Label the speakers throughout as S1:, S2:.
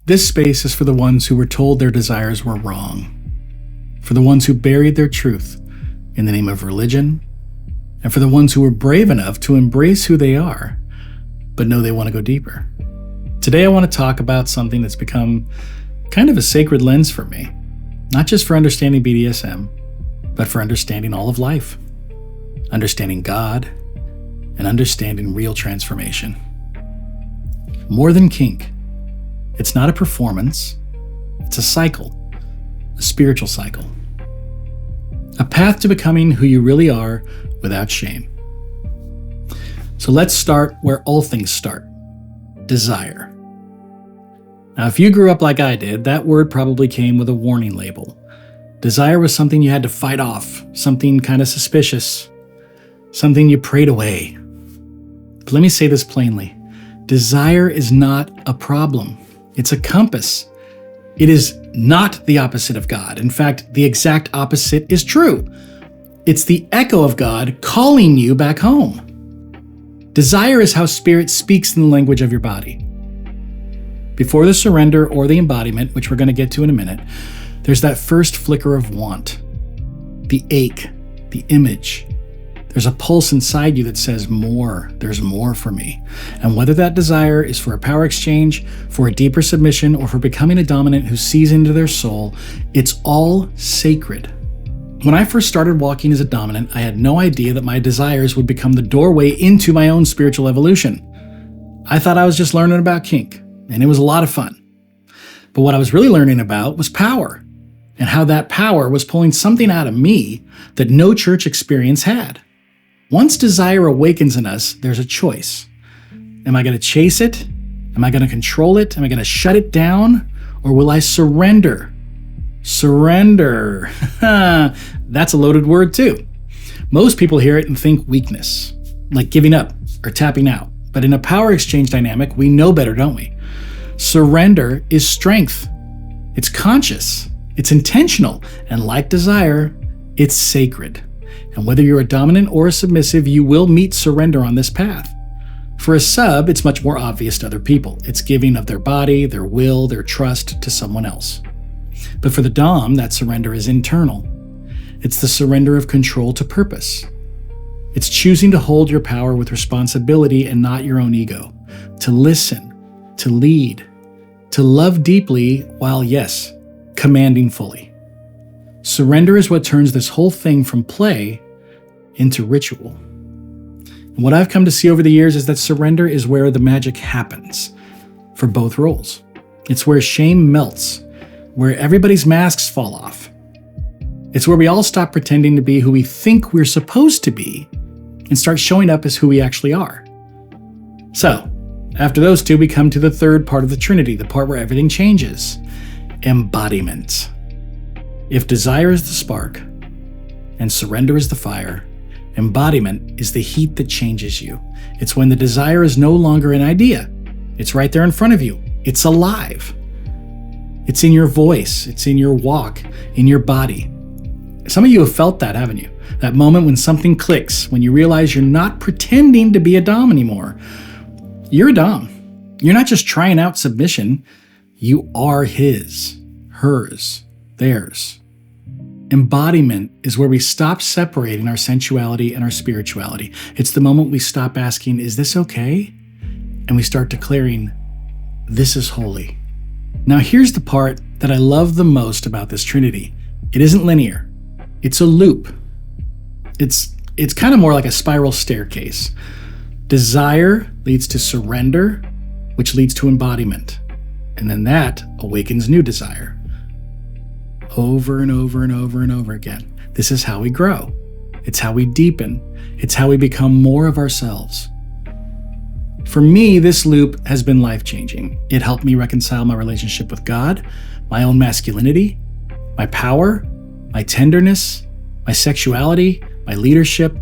S1: This space is for the ones who were told their desires were wrong, for the ones who buried their truth in the name of religion, and for the ones who were brave enough to embrace who they are, but know they want to go deeper. Today I want to talk about something that's become kind of a sacred lens for me, not just for understanding BDSM, but for understanding all of life, understanding God, and understanding real transformation. More than kink, it's not a performance, it's a cycle, a spiritual cycle. A path to becoming who you really are without shame. So let's start where all things start, desire. Now, if you grew up like I did, that word probably came with a warning label. Desire was something you had to fight off, something kind of suspicious, something you prayed away. But let me say this plainly. Desire is not a problem. It's a compass. It is not the opposite of God. In fact, the exact opposite is true. It's the echo of God calling you back home. Desire is how spirit speaks in the language of your body. Before the surrender or the embodiment, which we're going to get to in a minute, there's that first flicker of want, the ache, the image. There's a pulse inside you that says more, there's more for me. And whether that desire is for a power exchange, for a deeper submission, or for becoming a dominant who sees into their soul, it's all sacred. When I first started walking as a dominant, I had no idea that my desires would become the doorway into my own spiritual evolution. I thought I was just learning about kink, and it was a lot of fun. But what I was really learning about was power, and how that power was pulling something out of me that no church experience had. Once desire awakens in us, there's a choice. Am I going to chase it? Am I going to control it? Am I going to shut it down? Or will I surrender? Surrender. That's a loaded word too. Most people hear it and think weakness, like giving up or tapping out. But in a power exchange dynamic, we know better, don't we? Surrender is strength. It's conscious. It's intentional. And like desire, it's sacred. And whether you're a dominant or a submissive, you will meet surrender on this path. For a sub, it's much more obvious to other people. It's giving of their body, their will, their trust to someone else. But for the dom, that surrender is internal. It's the surrender of control to purpose. It's choosing to hold your power with responsibility and not your own ego. To listen, to lead, to love deeply while, yes, commanding fully. Surrender is what turns this whole thing from play into ritual. And what I've come to see over the years is that surrender is where the magic happens for both roles. It's where shame melts, where everybody's masks fall off. It's where we all stop pretending to be who we think we're supposed to be and start showing up as who we actually are. So, after those two, we come to the third part of the Trinity, the part where everything changes. Embodiment. If desire is the spark and surrender is the fire, embodiment is the heat that changes you. It's when the desire is no longer an idea. It's right there in front of you. It's alive. It's in your voice. It's in your walk, in your body. Some of you have felt that, haven't you? That moment when something clicks, when you realize you're not pretending to be a dom anymore. You're a dom. You're not just trying out submission. You are his, hers, theirs. Embodiment is where we stop separating our sensuality and our spirituality. It's the moment we stop asking, is this okay? And we start declaring, this is holy. Now here's the part that I love the most about this Trinity. It isn't linear. It's a loop. It's kind of more like a spiral staircase. Desire leads to surrender, which leads to embodiment. And then that awakens new desire. Over and over and over and over again. This is how we grow. It's how we deepen. It's how we become more of ourselves. For me, this loop has been life-changing. It helped me reconcile my relationship with God, my own masculinity, my power, my tenderness, my sexuality, my leadership,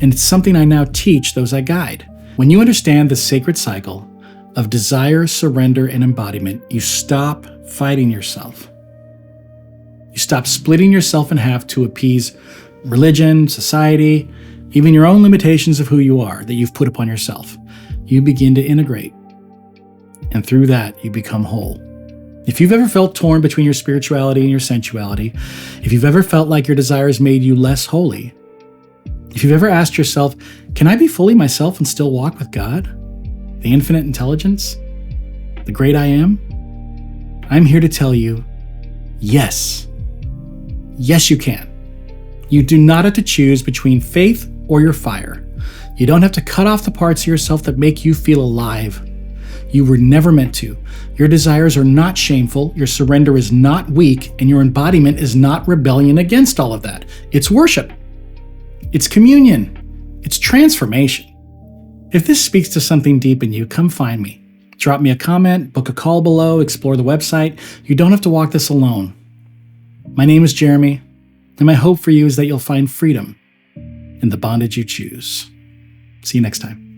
S1: and it's something I now teach those I guide. When you understand the sacred cycle of desire, surrender, and embodiment, you stop fighting yourself. You stop splitting yourself in half to appease religion, society, even your own limitations of who you are that you've put upon yourself. You begin to integrate. And through that, you become whole. If you've ever felt torn between your spirituality and your sensuality, if you've ever felt like your desires made you less holy, if you've ever asked yourself, can I be fully myself and still walk with God, the infinite intelligence, the great I am? I'm here to tell you, yes. Yes, you can. You do not have to choose between faith or your fire. You don't have to cut off the parts of yourself that make you feel alive. You were never meant to. Your desires are not shameful, your surrender is not weak, and your embodiment is not rebellion against all of that. It's worship. It's communion. It's transformation. If this speaks to something deep in you, come find me. Drop me a comment, book a call below, explore the website. You don't have to walk this alone. My name is Jeremy, and my hope for you is that you'll find freedom in the bondage you choose. See you next time.